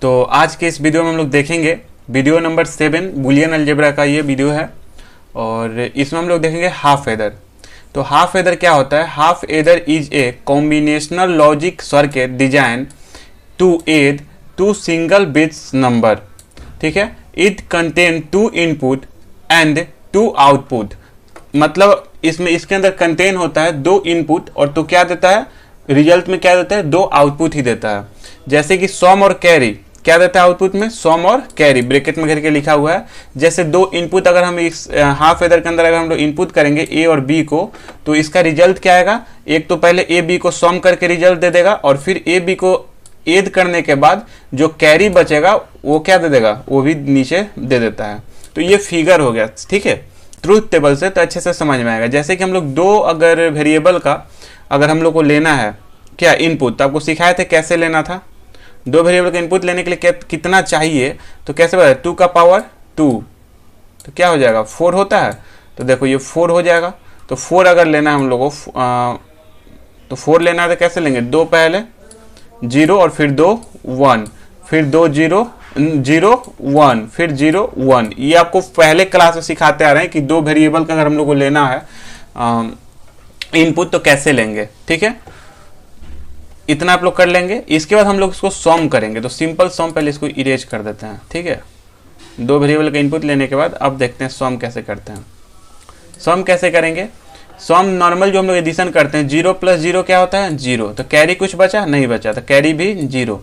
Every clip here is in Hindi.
तो आज के इस वीडियो में हम लोग देखेंगे वीडियो नंबर 7 बुलियन अलजेब्रा का ये वीडियो है और इसमें हम लोग देखेंगे हाफ एडर। तो हाफ एडर क्या होता है? Half adder is a combinational logic circuit design to add two single bits number. ठीक है, it contain 2 input and 2 output. मतलब इसमें इसके अंदर कंटेन होता है 2 इनपुट और तो क्या देता है रिजल्ट में? क्या देता है? 2 आउटपुट ही देता है। जैसे कि सम और कैरी क्या देता है आउटपुट में? सम और कैरी ब्रैकेट में करके लिखा हुआ है। जैसे 2 इनपुट अगर हम इस हाफ एडर के अंदर अगर हम लोग इनपुट करेंगे ए और बी को, तो इसका रिजल्ट क्या आएगा? एक तो पहले ए बी को सम करके रिजल्ट दे देगा और फिर ए बी को एड करने के बाद जो कैरी बचेगा वो क्या दे देगा? वो भी नीचे दे देता है। तो ये फिगर हो गया। ठीक है, ट्रूथ टेबल से तो अच्छे से समझ में आएगा। जैसे कि हम लोग 2 अगर वेरिएबल का अगर हम लोग को लेना है क्या इनपुट, तो आपको सिखाए थे कैसे लेना था। 2 वेरिएबल का इनपुट लेने के लिए कितना चाहिए, तो कैसे बताए? 2 का पावर 2 तो क्या हो जाएगा? 4 होता है। तो देखो ये 4 हो जाएगा। तो 4 अगर लेना है हम लोग को तो 4 लेना है तो कैसे लेंगे? 2 पहले 0 और फिर 2 1 फिर 2 0 0 1 फिर 0 1। ये आपको पहले क्लास में सिखाते आ रहे हैं कि 2 वेरिएबल का अगर हम लोग को लेना है इनपुट तो कैसे लेंगे। ठीक है, इतना आप लोग कर लेंगे। इसके बाद हम लोग इसको सम करेंगे। तो सिंपल सम पहले इसको इरेज कर देते हैं। ठीक है, 2 वेरिएबल का इनपुट लेने के बाद अब देखते हैं सम कैसे करते हैं। सम कैसे करेंगे? सम नॉर्मल जो हम लोग एडिशन करते हैं 0 + 0 क्या होता है? 0। तो कैरी कुछ बचा? नहीं बचा, तो कैरी भी 0।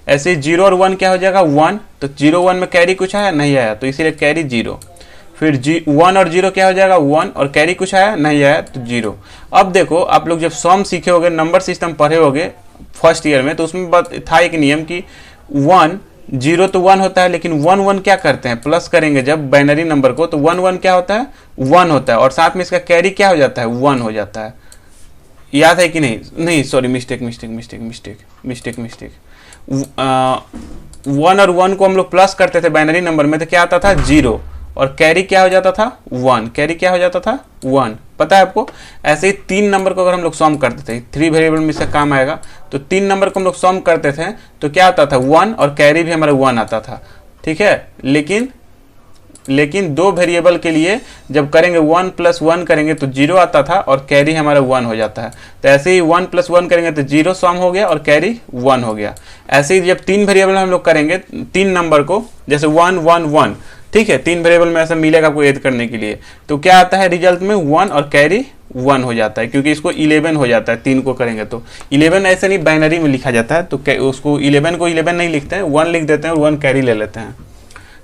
ऐसे 0 और 1 क्या हो जाएगा? 1। तो 0 1 में कैरी कुछ आया? नहीं आया, तो इसीलिए कैरी 0। फिर 1 और 0 क्या हो जाएगा? 1 और कैरी कुछ आया? नहीं आया, तो 0। अब देखो आप लोग जब सम सीखे होगे, नंबर सिस्टम पढ़े होगे फर्स्ट ईयर में, तो उसमें था एक नियम कि 1 0 तो 1 होता है, लेकिन 1 1 क्या करते हैं? प्लस करेंगे जब बाइनरी नंबर को, तो 1 1 क्या होता है? 1 होता है और साथ में इसका कैरी क्या हो जाता है? 1 हो जाता है। याद है कि नहीं? नहीं, सॉरी, मिस्टेक 1 और 1 को हम लोग प्लस करते थे बाइनरी नंबर में, तो क्या आता था? 0 और कैरी क्या हो जाता था? 1। कैरी क्या हो जाता था? 1। पता है आपको? ऐसे ही 3 नंबर को अगर हम लोग सम करते थे, 3 वेरिएबल में इसका काम आएगा, तो 3 नंबर को हम लोग सम करते थे तो क्या आता था? 1 और कैरी भी हमारा 1 आता था। ठीक है, लेकिन 2 वेरिएबल के लिए जब करेंगे 1 + 1 करेंगे तो 0 आता था और कैरी हमारा 1 हो जाता है। तो ऐसे ही 1 + 1 करेंगे तो 0 सम हो गया और कैरी 1 हो गया। ऐसे ही जब 3 वेरिएबल हम लोग करेंगे 3 नंबर को, जैसे 1 1 1, ठीक है, 3 वेरिएबल में ऐसा मिलेगा आपको ऐड करने के लिए, तो क्या आता है रिजल्ट में? 1 और कैरी 1 हो जाता है, क्योंकि इसको 11 हो जाता है 3 को करेंगे तो। 11 ऐसे नहीं बाइनरी में लिखा जाता है, तो उसको 11 को 11 नहीं लिखते हैं, 1 लिख देते हैं और 1 कैरी ले लेते हैं।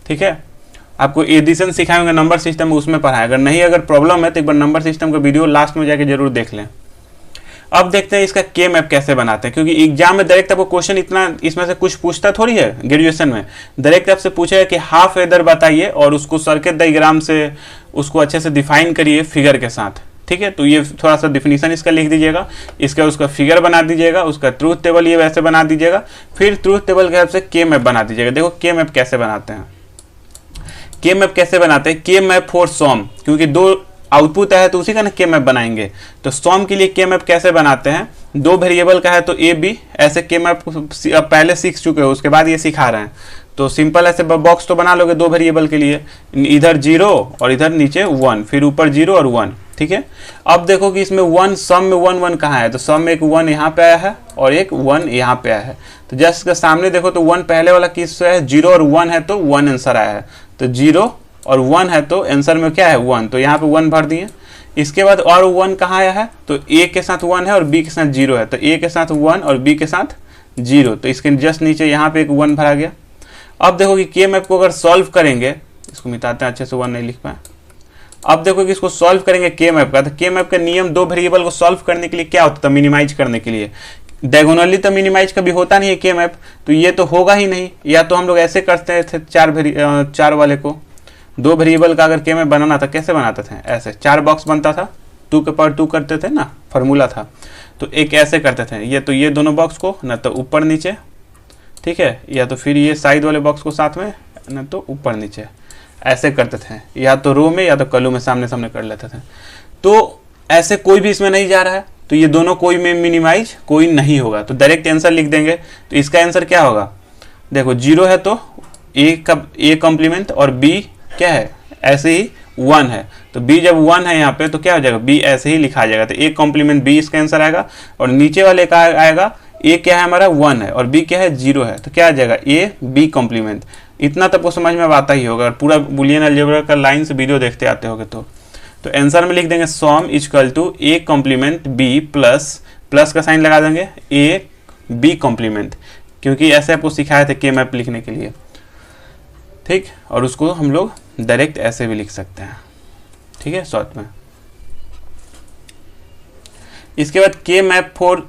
ठीक है, आपको एडिशन सिखाएंगे नंबर सिस्टम में, उसमें पढ़ाएं। अगर नहीं अगर प्रॉब्लम है तो एक बार नंबर सिस्टम का वीडियो लास्ट में जाके जरूर देख लें। अब देखते हैं इसका के मैप कैसे बनाते हैं, क्योंकि एग्जाम में डायरेक्ट आपको क्वेश्चन इतना इसमें से कुछ पूछता थोड़ी है। ग्रेजुएशन में डायरेक्ट आपसे पूछेगा कि हाफ एडर बताइए और उसको सर्किट डायग्राम से उसको अच्छे से डिफाइन करिए फिगर के साथ। ठीक है, तो ये थोड़ा सा डिफिनीशन इसका लिख दीजिएगा, इसका उसका फिगर बना दीजिएगा, उसका ट्रूथ टेबल ये वैसे बना दीजिएगा, फिर ट्रूथ टेबल के हिसाब से के मैप बना दीजिएगा। देखो के मैप कैसे बनाते हैं। के मैप कैसे बनाते हैं? के मैप फॉर सम, क्योंकि 2 आउटपुट है तो उसी का ना के मैप बनाएंगे। तो सम के लिए के मैप कैसे बनाते हैं? 2 वेरिएबल का है तो ए बी, ऐसे के मैप पहले सीख चुके हो, उसके बाद ये सिखा रहे हैं। तो सिंपल ऐसे बॉक्स तो बना लोगे 2 वेरिएबल के लिए, इधर 0 और इधर नीचे 1, फिर ऊपर 0 और 1। ठीक है, अब देखो कि इसमें 1 सम में 1 1 कहाँ है? तो सम में एक 1 यहाँ पे आया है और एक 1 यहाँ पे आया है। तो जस्ट इसके सामने देखो तो 1 पहले वाला किस है? 0 और 1 है तो 1 आंसर आया है। तो 0 और 1 है तो आंसर में क्या है? 1। तो यहाँ पे 1 भर दिए। इसके बाद और 1 कहाँ आया है? तो ए के साथ 1 है और बी के साथ 0 है, तो ए के साथ 1 और बी के साथ 0, तो इसके जस्ट नीचे यहाँ पे एक 1 भरा गया। अब देखो कि के मैप को अगर सॉल्व करेंगे, इसको मिटाते हैं, अच्छे से 1 नहीं लिख पाए। अब देखो कि इसको सॉल्व करेंगे के मैप का, तो के मैप का नियम 2 वेरिएबल को सॉल्व करने के लिए क्या होता था? मिनिमाइज करने के लिए। डायगोनली तो मिनिमाइज कभी होता नहीं है के मैप, तो ये तो होगा ही नहीं। या तो हम लोग ऐसे करते थे 4 वाले को, 2 वेरिएबल का अगर के मैप बनाना था कैसे बनाते थे? ऐसे 4 बॉक्स बनता था, 2 के पावर 2 करते थे ना, फॉर्मूला था। तो एक ऐसे करते थे, ये तो ये दोनों बॉक्स को ना तो ऊपर नीचे, ठीक है, या तो फिर ये साइड वाले बॉक्स को साथ में, ना तो ऊपर नीचे, ऐसे करते थे। या तो रो में या तो कॉलम में सामने सामने कर लेते थे। तो ऐसे कोई भी इसमें नहीं जा रहा है, तो ये दोनों कोई में मिनिमाइज कोई नहीं होगा, तो डायरेक्ट आंसर लिख देंगे। तो इसका आंसर क्या होगा? देखो 0 है तो ए कॉम्प्लीमेंट और बी क्या है ऐसे ही 1 है, तो b जब 1 है यहाँ पे तो क्या हो जाएगा b ऐसे ही लिखा जाएगा, तो a कॉम्प्लीमेंट b इसका आंसर आएगा। और नीचे वाले का आएगा a क्या है हमारा 1 है और b क्या है 0 है, तो क्या आ जाएगा a b कॉम्प्लीमेंट। इतना तक को समझ में आता ही होगा, पूरा बुलियन अलजेब्रा का लाइन से वीडियो देखते आते होगे तो आंसर में लिख देंगे sum equal to a complement b plus का साइन लगा देंगे a b कॉम्प्लीमेंट, क्योंकि ऐसे आपको सिखाया था के मैप लिखने के लिए, ठीक। और उसको हम लोग डायरेक्ट ऐसे भी लिख सकते हैं, ठीक है, शॉर्ट में। इसके बाद के मैप फॉर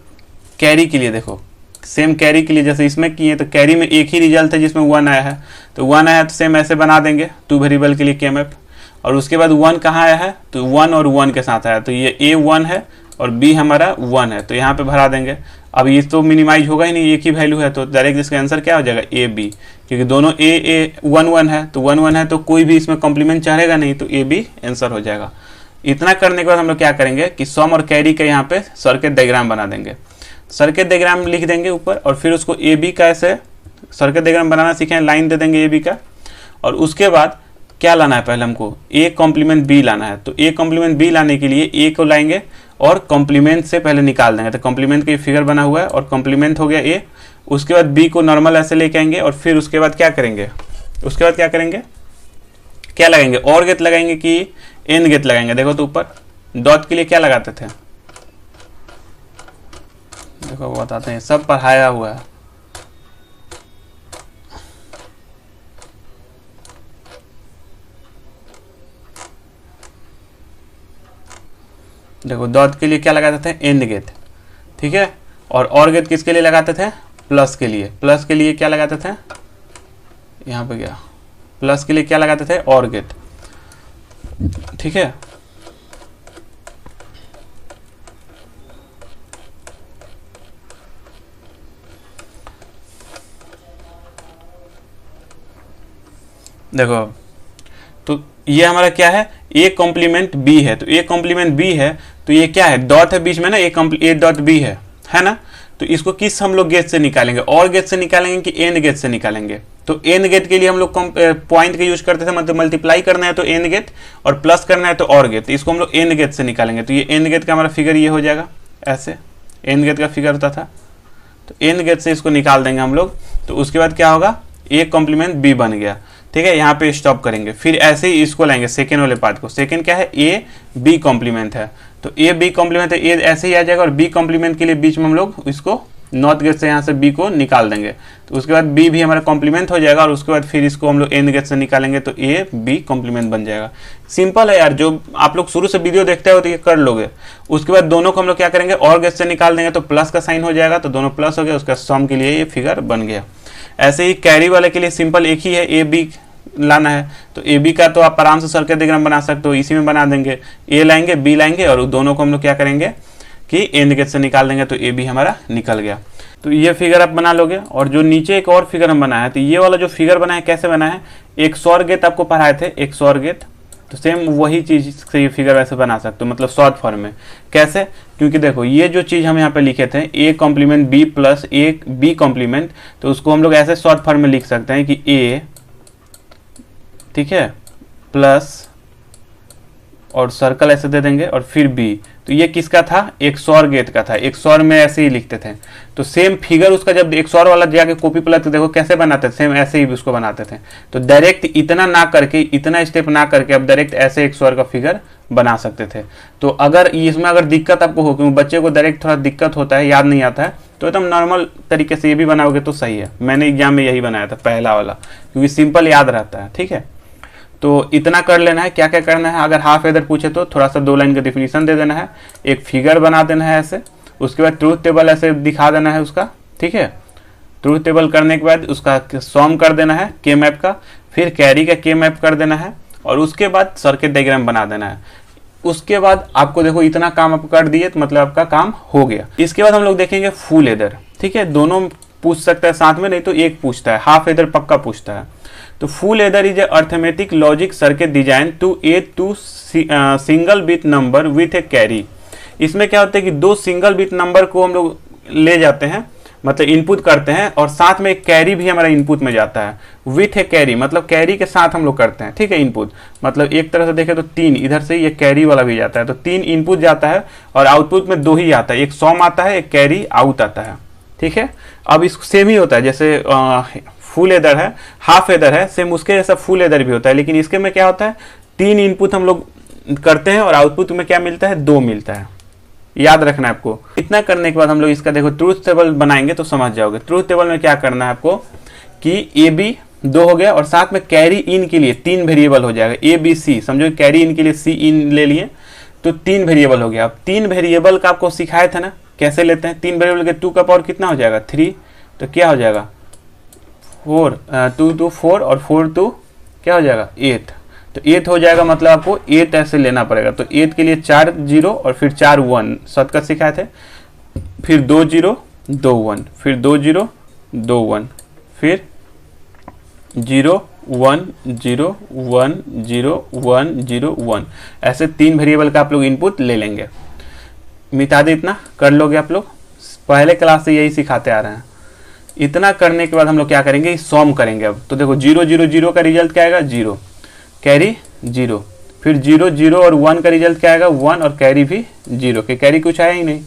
कैरी के लिए देखो, सेम कैरी के लिए जैसे इसमें किए तो कैरी में एक ही रिजल्ट है जिसमें 1 आया है, तो 1 आया तो सेम ऐसे बना देंगे 2 वेरिएबल के लिए के मैप। और उसके बाद 1 कहाँ आया है तो 1 और 1 के साथ आया, तो ये a 1 है और b हमारा 1 है, तो यहाँ पे भरा देंगे। अब ये तो मिनिमाइज होगा ही नहीं, एक ही वैल्यू है, तो डायरेक्ट इसका आंसर क्या हो जाएगा ए बी, क्योंकि दोनों ए 1 1 है, तो 1 1 है तो कोई भी इसमें कॉम्प्लीमेंट चाहेगा नहीं, तो ए बी आंसर हो जाएगा। इतना करने के बाद हम लोग क्या करेंगे कि सम और कैरी का यहाँ पे सर्किट डायग्राम बना देंगे। सर्किट डायग्राम लिख देंगे ऊपर और फिर उसको ए बी का ऐसे सर्किट डायग्राम बनाना सीखें, लाइन दे देंगे ए बी का। और उसके बाद क्या लाना है, पहले हमको ए कॉम्प्लीमेंट बी लाना है, तो ए कॉम्प्लीमेंट बी लाने के लिए ए को लाएंगे और कॉम्प्लीमेंट से पहले निकाल देंगे, तो कॉम्प्लीमेंट का फिगर बना हुआ है और कॉम्प्लीमेंट हो गया ए। उसके बाद बी को नॉर्मल ऐसे लेके आएंगे और फिर उसके बाद क्या करेंगे, क्या लगाएंगे, और गेट लगाएंगे कि एन गेट लगाएंगे। देखो तो ऊपर डॉट के लिए क्या लगाते थे, देखो बताते हैं, सब पढ़ाया हुआ है। देखो डॉट के लिए क्या लगाते थे, एंड गेट, ठीक है। और गेट किसके लिए लगाते थे, प्लस के लिए। प्लस के लिए क्या लगाते थे, यहाँ पे गया, प्लस के लिए क्या लगाते थे, और गेट, ठीक है। देखो तो ये हमारा क्या है, ए कॉम्प्लीमेंट बी है, तो ए कॉम्प्लीमेंट बी है तो ये क्या है, डॉट है बीच में ना, ए डॉट बी है ना। तो इसको किस हम लोग गेट से निकालेंगे, और गेट से निकालेंगे कि एन गेट से निकालेंगे। तो एन गेट के लिए हम लोग पॉइंट का यूज करते थे, मतलब मल्टीप्लाई करना है तो एन गेट और प्लस करना है तो और गेट, तो इसको हम लोग एन गेट से निकालेंगे। तो ये एन गेट का हमारा फिगर ये हो जाएगा, ऐसे एन गेट का फिगर होता था, तो एन गेट से इसको निकाल देंगे हम लोग। तो उसके बाद क्या होगा, ए कॉम्प्लीमेंट बी बन गया, ठीक है। यहाँ पे स्टॉप करेंगे, फिर ऐसे ही इसको लाएंगे सेकेंड वाले पार्ट को। सेकेंड क्या है, ए बी कॉम्प्लीमेंट है, तो ए बी कॉम्प्लीमेंट है, ए ऐसे ही आ जाएगा। और बी कॉम्प्लीमेंट के लिए बीच में हम लोग इसको नॉट गेट से यहाँ से बी को निकाल देंगे, तो उसके बाद बी भी हमारा कॉम्प्लीमेंट हो जाएगा। और उसके बाद फिर इसको हम लोग एन गेट से निकालेंगे तो ए बी कॉम्प्लीमेंट बन जाएगा। सिंपल है यार, जो आप लोग शुरू से वीडियो देखते हो तो ये कर लोगे। उसके बाद दोनों को हम लोग क्या करेंगे, और गेट से निकाल देंगे तो प्लस का साइन हो जाएगा, तो दोनों प्लस हो गया, उसका सम के लिए ये फिगर बन गया। ऐसे ही कैरी वाले के लिए सिंपल एक ही है, ए बी लाना है, तो ए बी का तो आप आराम से सर्किट डायग्राम बना सकते हो, इसी में बना देंगे। ए लाएंगे बी लाएंगे और दोनों को हम लोग क्या करेंगे कि एन गेट से निकाल देंगे, तो ए बी हमारा निकल गया। तो ये फिगर आप बना लोगे। और जो नीचे एक और फिगर हम बनाया है, तो ये वाला जो फिगर बना है कैसे बना है, एक सौर गेट आपको पढ़ाए थे, एक सौर गेट, तो सेम वही चीज से ये फिगर वैसे बना सकते हो, मतलब शॉर्ट फॉर्म में। कैसे, क्योंकि देखो ये जो चीज हम यहाँ पे लिखे थे, A complement B plus A B complement, तो उसको हम लोग ऐसे शॉर्ट फॉर्म में लिख सकते हैं कि ए, ठीक है, प्लस और सर्कल ऐसे दे देंगे और फिर बी। तो ये किसका था, एक सौर गेट का था, एक सौर में ऐसे ही लिखते थे। तो सेम फिगर उसका जब एक सौर वाला जाके कॉपी पलट, देखो कैसे बनाते थे, सेम ऐसे ही उसको बनाते थे। तो डायरेक्ट इतना ना करके, इतना स्टेप ना करके अब डायरेक्ट ऐसे एक सौर का फिगर बना सकते थे। तो अगर इसमें अगर दिक्कत आपको हो, क्योंकि बच्चे को डायरेक्ट थोड़ा दिक्कत होता है, याद नहीं आता है, तो एकदम नॉर्मल तरीके से ये भी बनाओगे तो सही है। मैंने एग्जाम में यही बनाया था पहला वाला, क्योंकि सिंपल याद रहता है, ठीक है। तो इतना कर लेना है। क्या क्या करना है, अगर हाफ इधर पूछे तो थोड़ा सा 2 लाइन का डिफिनीशन दे देना है, एक फिगर बना देना है ऐसे, उसके बाद ट्रूथ टेबल ऐसे दिखा देना है उसका, ठीक है। ट्रूथ टेबल करने के बाद उसका सॉम कर देना है के मैप का, फिर कैरी का के मैप कर देना है, और उसके बाद सर्किट डायग्राम बना देना है। उसके बाद आपको देखो इतना काम आप कर दिए, तो मतलब आपका काम हो गया। इसके बाद हम लोग देखेंगे फुल एडर, ठीक है। दोनों पूछ सकता है साथ में, नहीं तो एक पूछता है, हाफ एडर पक्का पूछता है। तो full adder is a arithmetic logic circuit design to add two single bit number with a carry. इसमें क्या होता है कि 2 सिंगल बिट नंबर को हम लोग ले जाते हैं, मतलब इनपुट करते हैं और साथ में एक कैरी भी हमारा इनपुट में जाता है, विथ ए कैरी, मतलब कैरी के साथ हम लोग करते हैं, ठीक है। इनपुट मतलब एक तरह से देखें तो 3, इधर से ये कैरी वाला भी जाता है, तो 3 इनपुट जाता है और आउटपुट में 2 ही आता है, एक सॉम आता है, एक कैरी आउट आता है, ठीक है। अब इस सेम ही होता है, जैसे फुल एडर है, हाफ एडर है, सेम उसके जैसा फुल एडर भी होता है, लेकिन इसके में क्या होता है 3 इनपुट हम लोग करते हैं और आउटपुट में क्या मिलता है 2 मिलता है, याद रखना है आपको। इतना करने के बाद हम लोग इसका देखो ट्रूथ टेबल बनाएंगे तो समझ जाओगे। ट्रूथ टेबल में क्या करना है आपको कि ए बी 2 हो गया और साथ में कैरी इन के लिए 3 वेरिएबल हो जाएगा, ए बी सी, समझो कैरी इन के लिए सी इन ले लिए तो 3 वेरिएबल हो गया। अब 3 वेरिएबल का आपको सिखाया था ना कैसे लेते हैं, 3 वेरिएबल के 2 का पावर कितना हो जाएगा 3, तो क्या हो जाएगा 4, 2 2 4 और 4 2 क्या हो जाएगा 8, तो 8 हो जाएगा, मतलब आपको 8 ऐसे लेना पड़ेगा। तो 8 के लिए 4 0 और फिर 4 1 शॉर्टकट सिखाए थे, फिर 2 0 2 1, फिर 2 0 2 1, फिर 0 1 0 1 0 1 0 1, ऐसे 3 वेरिएबल का आप लोग इनपुट ले लेंगे। मिटा दे, इतना कर लोगे आप लोग, पहले क्लास से यही सिखाते आ रहे हैं। इतना करने के बाद हम लोग क्या करेंगे, सॉम करेंगे। अब तो देखो 0 0 0 का रिजल्ट क्या आएगा 0, कैरी 0, फिर 0 0 और 1 का रिजल्ट क्या आएगा 1 और कैरी भी 0, के कैरी कुछ आया ही नहीं।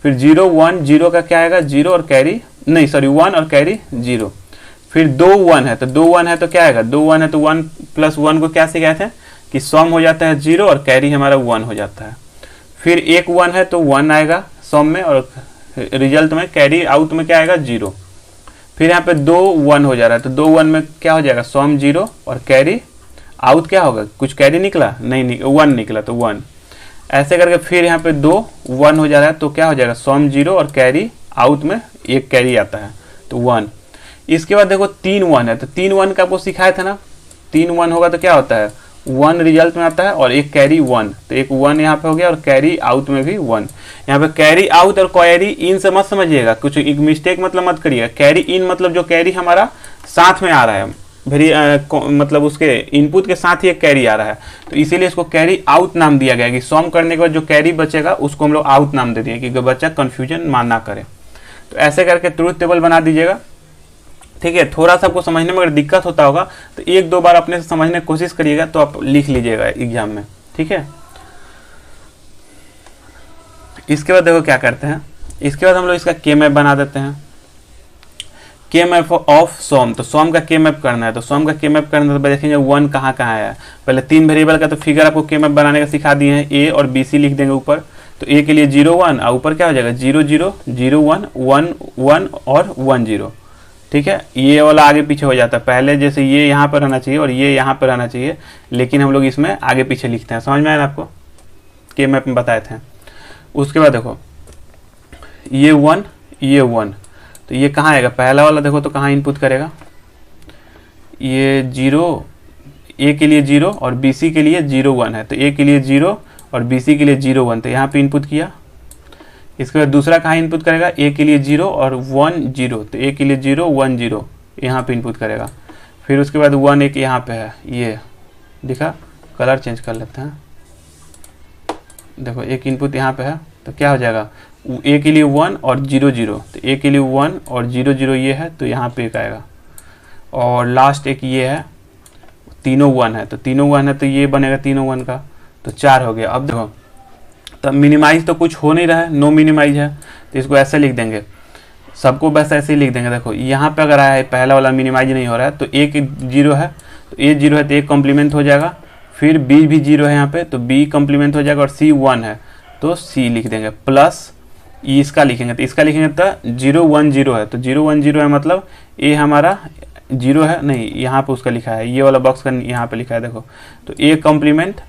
फिर 0 1 0 का क्या आएगा 0 और कैरी नहीं, सॉरी 1 और कैरी 0। फिर 2 1 है तो 2 1 है तो क्या आएगा 2 1 है तो 1 प्लस 1 को क्या सिखाए थे कि सॉम हो जाता है 0 और कैरी हमारा 1 हो जाता है। फिर 1 1 है तो 1 आएगा सॉम में और रिजल्ट में कैरी आउट में क्या आएगा 0। फिर यहाँ पे 2 1 हो जा रहा है तो 2 1 में क्या हो जाएगा सॉम 0 और कैरी आउट क्या होगा, कुछ कैरी निकला नहीं 1 निकला तो 1, ऐसे करके फिर यहाँ पे 2 1 हो जा रहा है तो क्या हो जाएगा सॉम 0 और कैरी आउट में एक कैरी आता है तो 1। इसके बाद देखो 3 1 है तो 3 1 का आपको सिखाया था ना, 3 1 होगा तो क्या होता है 1 रिजल्ट में आता है और एक कैरी 1, तो एक 1 यहाँ पे हो गया और कैरी आउट में भी 1। यहाँ पे कैरी आउट और कैरी इन से मत समझिएगा, कुछ एक मिस्टेक मतलब मत करिएगा। कैरी इन मतलब जो कैरी हमारा साथ में आ रहा है, मतलब उसके इनपुट के साथ ही एक कैरी आ रहा है, तो इसीलिए इसको कैरी आउट नाम दिया गया कि सॉम करने के बाद जो कैरी बचेगा उसको हम लोग आउट नाम दे दिए कि बच्चा कंफ्यूजन ना करे। तो ऐसे करके ट्रूथ टेबल बना दीजिएगा, ठीक है। थोड़ा सा आपको समझने में अगर दिक्कत होता होगा तो 1-2 बार अपने से समझने की कोशिश करिएगा तो आप लिख लीजिएगा एग्जाम में, ठीक है। इसके बाद देखो क्या करते हैं, इसके बाद हम लोग इसका के मैप बना देते हैं। के मैप ऑफ सॉम, तो सॉम का के मैप करना है, तो सॉम का के मैप करना है तो देखेंगे 1 कहाँ कहाँ है। पहले 3 वेरिएबल का तो फिगर आपको के मैप बनाने का सिखा दिए हैं, ए और बी सी लिख देंगे ऊपर, तो ए के लिए 0 1 और ऊपर क्या हो जाएगा 0 0 0 1 1 1 और 1 0, ठीक है। ये वाला आगे पीछे हो जाता है, पहले जैसे ये यहाँ पर रहना चाहिए और ये यहाँ पर रहना चाहिए, लेकिन हम लोग इसमें आगे पीछे लिखते हैं। समझ में आया आपको, के मैप में बताए थे। उसके बाद देखो ये 1 ये 1, तो ये कहाँ आएगा, पहला वाला देखो तो कहाँ इनपुट करेगा, ये 0, ए के लिए 0 और बी सी के लिए 0 1 है, तो ए के लिए 0 और बी सी के लिए 0 1, तो यहाँ पे इनपुट किया। इसके बाद दूसरा कहाँ इनपुट करेगा, ए के लिए 0 और 1 0, तो ए के लिए 0 1 0 यहाँ पे इनपुट करेगा। फिर उसके बाद 1 एक यहाँ पे है, ये दिखा, कलर चेंज कर लेते हैं, देखो एक इनपुट यहाँ पे है तो क्या हो जाएगा ए के लिए 1 और 0 0, तो ए के लिए 1 और 0 0 ये है तो यहाँ पे एक आएगा, और लास्ट एक ये है, तीनों 1 है तो तीनों 1 है तो ये बनेगा तीनों 1 का, तो 4 हो गया। अब देखो तब मिनिमाइज तो कुछ हो नहीं रहा है, नो मिनिमाइज है, तो इसको ऐसे लिख देंगे, सबको बस ऐसे ही लिख देंगे। देखो यहाँ पे अगर आया है पहला वाला मिनिमाइज नहीं हो रहा है तो एक 0 है, तो ए 0 है तो एक कॉम्प्लीमेंट हो जाएगा, फिर बी भी 0 है यहाँ पे तो बी कॉम्प्लीमेंट हो जाएगा, और सी 1 है तो सी लिख देंगे, प्लस इसका लिखेंगे, तो इसका लिखेंगे तो 0 1 0 है, तो 0 1 0 है मतलब ए हमारा 0 है, नहीं यहाँ पे उसका लिखा है, ये वाला बॉक्स का यहाँ पे लिखा है देखो, तो ए कॉम्प्लीमेंट,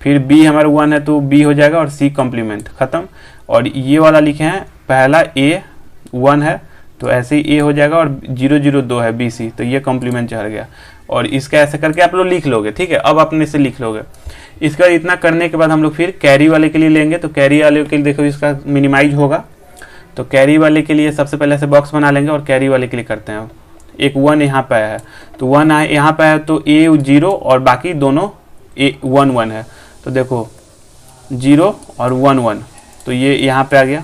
फिर बी हमारा 1 है तो बी हो जाएगा और सी कॉम्प्लीमेंट, खत्म। और ये वाला लिखे हैं पहला ए 1 है तो ऐसे ही ए हो जाएगा, और 0 0 2 है बी सी, तो ये कॉम्प्लीमेंट चढ़ गया, और इसका ऐसे करके आप लोग लिख लोगे, ठीक है। अब अपने से लिख लोगे। इसका इतना करने के बाद हम लोग फिर कैरी वाले के लिए लेंगे, तो कैरी वाले के लिए देखो इसका मिनिमाइज होगा, तो कैरी वाले के लिए सबसे पहले ऐसे बॉक्स बना लेंगे और कैरी वाले के लिए करते हैं। एक 1 यहाँ पे आया है तो 1 आए यहाँ पे है तो ए 0 और बाकी दोनों ए 1 1 है, तो देखो 0 और 1 1, तो ये यहाँ पे आ गया,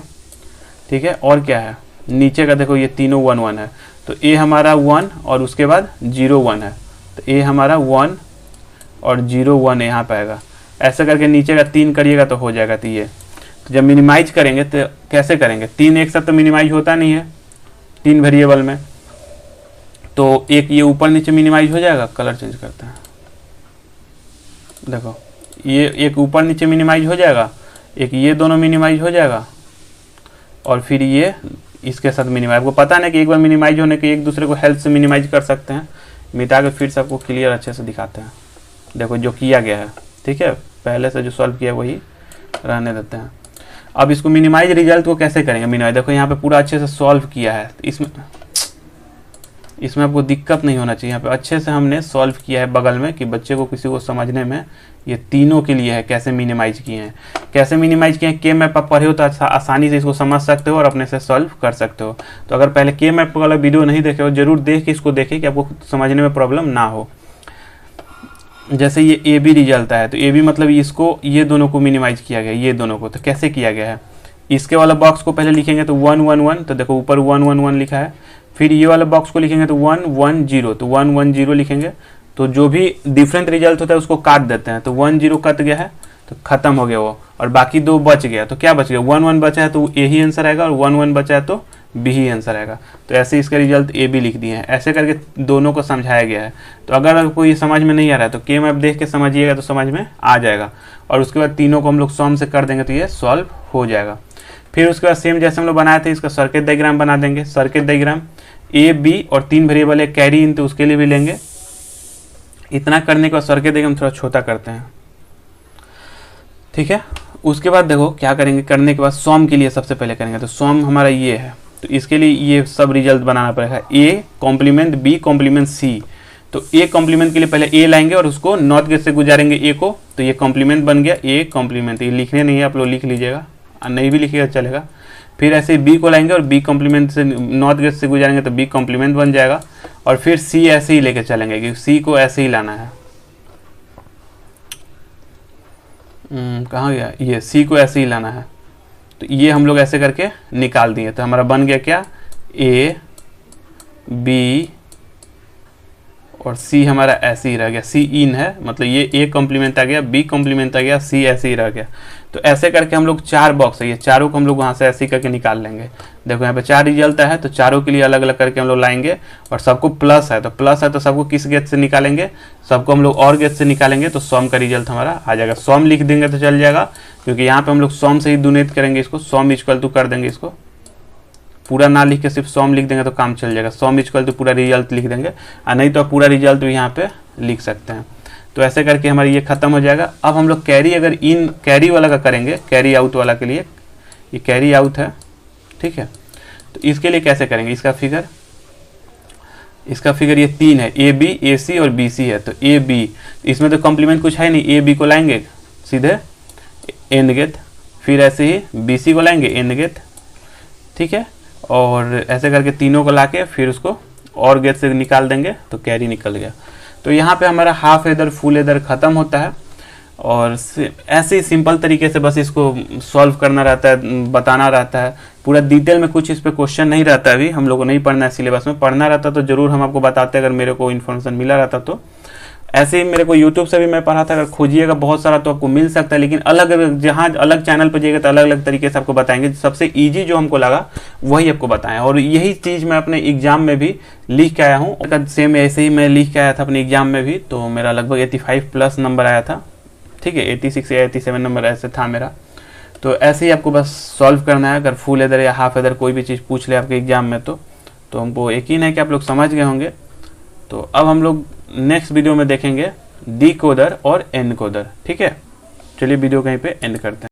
ठीक है। और क्या है नीचे का देखो ये तीनों 1 1 है, तो ए हमारा 1 और उसके बाद 0 1 है, तो ए हमारा 1 और 0 1 यहाँ पे आएगा। ऐसा करके नीचे का 3 करिएगा तो हो जाएगा। तो ये तो जब मिनिमाइज करेंगे तो कैसे करेंगे, 3 एक साथ तो मिनिमाइज होता नहीं है 3 वेरिएबल में, तो एक ये ऊपर नीचे मिनिमाइज हो जाएगा। कलर चेंज करते हैं, देखो ये एक ऊपर नीचे मिनिमाइज हो जाएगा, एक ये दोनों मिनिमाइज हो जाएगा, और फिर ये इसके साथ मिनिमाइज। आपको पता नहीं कि एक बार मिनिमाइज होने के एक दूसरे को हेल्प से मिनिमाइज कर सकते हैं। मिटा के फिर सबको क्लियर अच्छे से दिखाते हैं। देखो जो किया गया है, ठीक है, पहले से जो सॉल्व किया वही रहने देते हैं। अब इसको मिनिमाइज रिजल्ट को कैसे करेंगे, मिनिमाइज देखो यहाँ पे पूरा अच्छे से सॉल्व किया है, इसमें आपको दिक्कत नहीं होना चाहिए। यहाँ पे अच्छे से हमने सॉल्व किया है बगल में कि बच्चे को किसी को समझने में ये तीनों के लिए है कैसे मिनिमाइज किए हैं। कैसे मिनिमाइज किए हैं, के मैप आप पढ़े हो तो आसानी से इसको समझ सकते हो और अपने से सॉल्व कर सकते हो। तो अगर पहले के मैप वाला वीडियो नहीं देखे हो, जरूर देख के इसको देखें कि आपको समझने में प्रॉब्लम ना हो। जैसे ये ए बी रिजल्ट है, तो ए बी मतलब इसको ये दोनों को मिनिमाइज किया गया, ये दोनों को। तो कैसे किया गया है, इसके वाला बॉक्स को पहले लिखेंगे तो 1 1 1, तो देखो ऊपर 1 1 1 लिखा है। फिर ये वाला बॉक्स को लिखेंगे तो 1 1 0, तो 1 1 0 लिखेंगे। तो जो भी डिफरेंट रिजल्ट होता है उसको काट देते हैं, तो 1 0 कट गया है तो खत्म हो गया वो, और बाकी 2 बच गया। तो क्या बच गया, 1 1 बचा है तो ए ही आंसर आएगा, और 1 1 बचा है तो बी ही आंसर आएगा। तो ऐसे इसका रिजल्ट ए बी लिख दिए हैं। ऐसे करके दोनों को समझाया गया है। तो अगर आपको ये समझ में नहीं आ रहा है तो के मैप देख के समझिएगा तो समझ में आ जाएगा, और उसके बाद तीनों को हम लोग सॉम से कर देंगे तो ये सॉल्व हो जाएगा। फिर उसके बाद सेम जैसे हम लोग बनाए थे इसका सर्किट डायग्राम बना देंगे। सर्किट डायग्राम ए बी और 3 वेरिएबल है, कैरी इन, तो उसके लिए भी लेंगे। इतना करने के बाद सर्किट डायग्राम थोड़ा छोटा करते हैं, ठीक है। उसके बाद देखो क्या करेंगे, करने के बाद सॉम के लिए सबसे पहले करेंगे। तो सॉम हमारा ये है, तो इसके लिए ये सब रिजल्ट बनाना पड़ेगा, A complement B complement C. तो ए कॉम्प्लीमेंट के लिए पहले ए लाएंगे और उसको नॉट गेट से गुजारेंगे ए को, तो ये कॉम्प्लीमेंट बन गया ए कॉम्प्लीमेंट। ये लिखने नहीं है, आप लोग लिख लीजिएगा, नहीं भी लिखिएगा चलेगा। फिर ऐसे बी को लाएंगे और बी कॉम्प्लीमेंट से नॉट गेट से गुजारेंगे तो बी कॉम्प्लीमेंट बन जाएगा। और फिर सी ऐसे ही लेके चलेंगे कि सी को ऐसे ही लाना है। कहाँ गया, ये सी को ऐसे ही लाना है। तो ये हम लोग ऐसे करके निकाल दिए, तो हमारा बन गया क्या, ए बी और सी हमारा ऐसे ही रह गया। सी इन है, मतलब ये ए कॉम्प्लीमेंट आ गया, बी कॉम्प्लीमेंट आ गया, सी ऐसे ही रह गया। तो ऐसे करके हम लोग 4 बॉक्स है, ये चारों को हम लोग वहाँ से ऐसे करके निकाल लेंगे। देखो यहाँ पे 4 रिजल्ट है, तो चारों के लिए अलग अलग करके हम लोग लाएंगे। और सबको प्लस है, तो प्लस है तो सबको किस गेट से निकालेंगे, सबको हम लोग और गेट से निकालेंगे, तो सॉम का रिजल्ट हमारा आ जाएगा। सॉम लिख देंगे तो चल जाएगा, क्योंकि यहाँ पे हम लोग सॉम से ही डोनेट करेंगे इसको। सॉम इक्वल टू कर देंगे इसको, पूरा ना लिख के सिर्फ सॉम लिख देंगे तो काम चल जाएगा। सॉम इक्वल टू पूरा रिजल्ट लिख देंगे, और नहीं तो पूरा रिजल्ट भी यहाँ पे लिख सकते हैं। तो ऐसे करके हमारा ये खत्म हो जाएगा। अब हम लोग कैरी अगर इन कैरी वाला का करेंगे, कैरी आउट वाला के लिए, ये कैरी आउट है, ठीक है। तो इसके लिए कैसे करेंगे, इसका फिगर ये 3 है, ए बी ए सी और बी सी है। तो ए बी, इसमें तो कॉम्प्लीमेंट कुछ है नहीं, ए बी को लाएंगे सीधे एंड गेट, फिर ऐसे ही बी सी को लाएंगे एंड गेट, ठीक है। और ऐसे करके तीनों को लाके फिर उसको और गेट से निकाल देंगे तो कैरी निकल गया। तो यहाँ पे हमारा हाफ एदर फुल एदर ख़त्म होता है। और ऐसे ही सिंपल तरीके से बस इसको सॉल्व करना रहता है, बताना रहता है। पूरा डिटेल में कुछ इस पे क्वेश्चन नहीं रहता, अभी हम लोग को नहीं पढ़ना है सिलेबस में। पढ़ना रहता तो जरूर हम आपको बताते, अगर मेरे को इन्फॉर्मेशन मिला रहता तो। ऐसे ही मेरे को यूट्यूब से भी मैं पढ़ा था, अगर खोजिएगा बहुत सारा तो आपको मिल सकता है। लेकिन अलग जहाँ अलग चैनल पर जाइएगा तो अलग अलग तरीके से आपको बताएंगे। सबसे ईजी जो हमको लगा वही आपको बताएं, और यही चीज़ मैं अपने एग्जाम में भी लिख के आया हूँ। सेम ऐसे ही मैं लिख के आया था अपने एग्जाम में भी, तो मेरा लगभग 85+ नंबर आया था, ठीक है। 86 या 87 नंबर ऐसे था मेरा। तो ऐसे ही आपको बस सॉल्व करना है। अगर फुल एदर या हाफ एदर कोई भी चीज़ पूछ ले आपके एग्जाम में तो हमको यकीन है कि आप लोग समझ गए होंगे। तो अब हम लोग नेक्स्ट वीडियो में देखेंगे डिकोडर और एनकोडर, ठीक है। चलिए वीडियो कहीं पे एंड करते हैं।